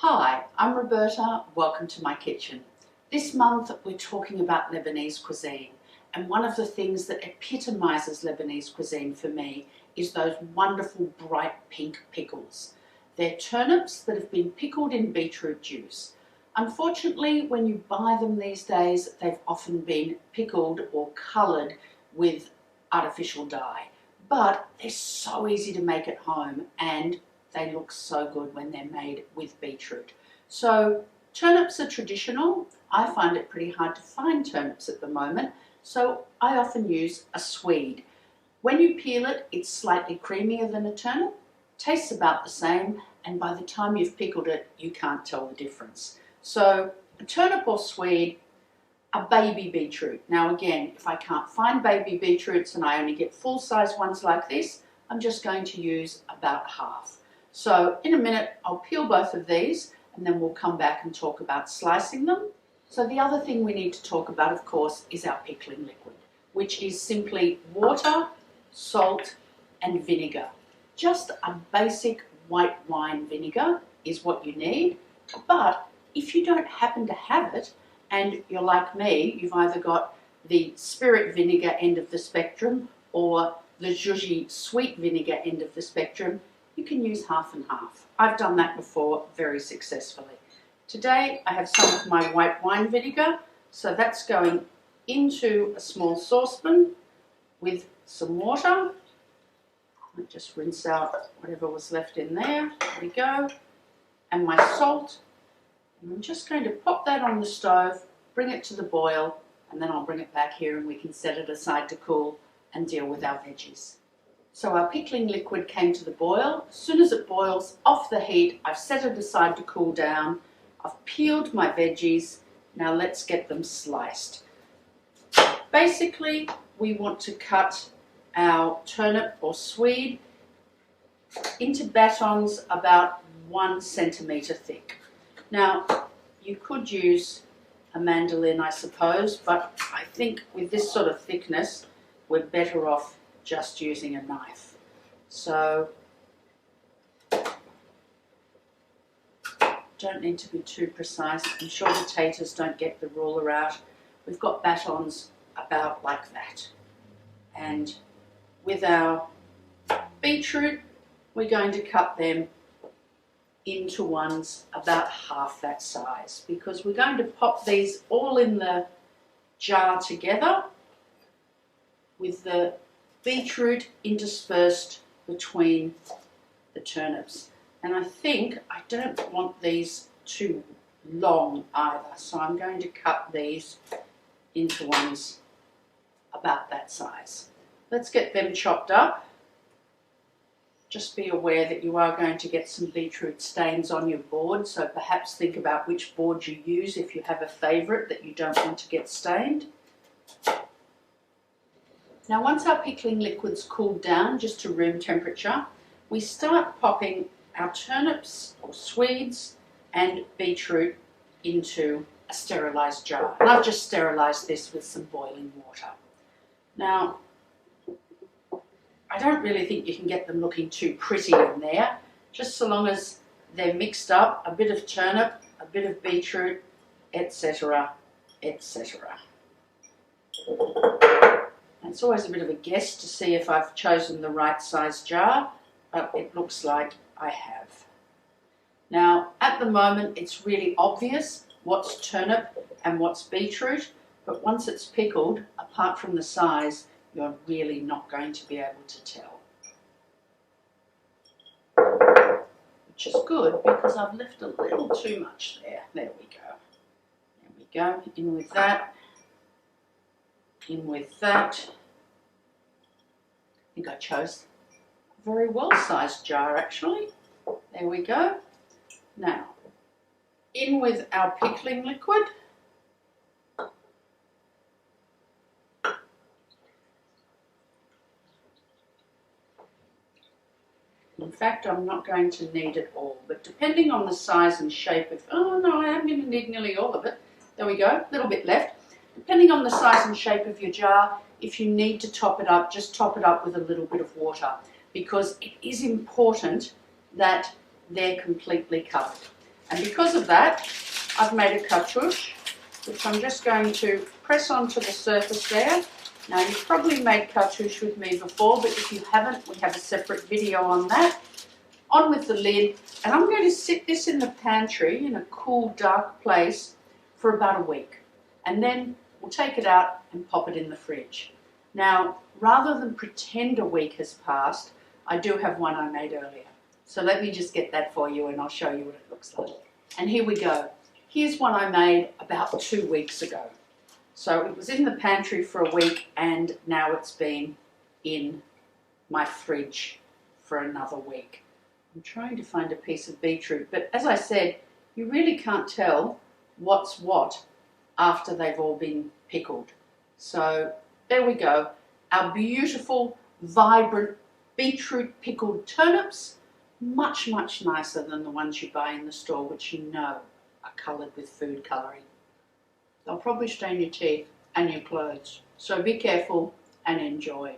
Hi, I'm Roberta. Welcome to my kitchen. This month we're talking about Lebanese cuisine, and one of the things that epitomizes Lebanese cuisine for me is those wonderful bright pink pickles. They're turnips that have been pickled in beetroot juice. Unfortunately, when you buy them these days, they've often been pickled or coloured with artificial dye, but they're so easy to make at home and they look so good when they're made with beetroot. So turnips are traditional. I find it pretty hard to find turnips at the moment, so I often use a swede. When you peel it, it's slightly creamier than a turnip, tastes about the same, and by the time you've pickled it, you can't tell the difference. So a turnip or swede, a baby beetroot. Now again, if I can't find baby beetroots and I only get full-size ones like this, I'm just going to use about half. So in a minute, I'll peel both of these and then we'll come back and talk about slicing them. So the other thing we need to talk about, of course, is our pickling liquid, which is simply water, salt and vinegar. Just a basic white wine vinegar is what you need, but if you don't happen to have it and you're like me, you've either got the spirit vinegar end of the spectrum or the zhuzhi sweet vinegar end of the spectrum, you can use half and half. I've done that before very successfully. Today I have some of my white wine vinegar, so that's going into a small saucepan with some water. I'll just rinse out whatever was left in there. There we go. And my salt. And I'm just going to pop that on the stove, bring it to the boil, and then I'll bring it back here and we can set it aside to cool and deal with our veggies. So our pickling liquid came to the boil. As soon as it boils off the heat, I've set it aside to cool down. I've peeled my veggies. Now let's get them sliced. Basically, we want to cut our turnip or swede into batons about 1 centimetre thick. Now, you could use a mandolin, I suppose, but I think with this sort of thickness, we're better off just using a knife. So don't need to be too precise. I'm sure the taters don't get the ruler out. We've got batons about like that. And with our beetroot, we're going to cut them into ones about half that size because we're going to pop these all in the jar together with the beetroot interspersed between the turnips. And I think I don't want these too long either, so I'm going to cut these into ones about that size. Let's get them chopped up. Just be aware that you are going to get some beetroot stains on your board, so perhaps think about which board you use if you have a favourite that you don't want to get stained. Now once our pickling liquid's cooled down just to room temperature, we start popping our turnips or swedes and beetroot into a sterilised jar. And I've just sterilised this with some boiling water. Now, I don't really think you can get them looking too pretty in there, just so long as they're mixed up, a bit of turnip, a bit of beetroot, etc., etc. It's always a bit of a guess to see if I've chosen the right size jar, but it looks like I have. Now, at the moment, it's really obvious what's turnip and what's beetroot, but once it's pickled, apart from the size, you're really not going to be able to tell. Which is good because I've left a little too much there. There we go. There we go. In with that. In with that. I think I chose a very well-sized jar actually. There we go. Now, in with our pickling liquid. In fact, I'm not going to need it all, but depending on the size and shape of, oh no, I am going to need nearly all of it. There we go, a little bit left. Depending on the size and shape of your jar, if you need to top it up, just top it up with a little bit of water because it is important that they're completely covered. And because of that, I've made a cartouche, which I'm just going to press onto the surface there. Now, you've probably made cartouche with me before, but if you haven't, we have a separate video on that. On with the lid, and I'm going to sit this in the pantry in a cool, dark place for about a week. And then we'll take it out and pop it in the fridge. Now, rather than pretend a week has passed, I do have one I made earlier. So let me just get that for you and I'll show you what it looks like. And here we go. Here's one I made about 2 weeks ago. So it was in the pantry for a week and now it's been in my fridge for another week. I'm trying to find a piece of beetroot, but as I said, you really can't tell what's what after they've all been pickled. So there we go. Our beautiful, vibrant beetroot pickled turnips, much, much nicer than the ones you buy in the store, which you know are coloured with food colouring. They'll probably stain your teeth and your clothes. So be careful and enjoy.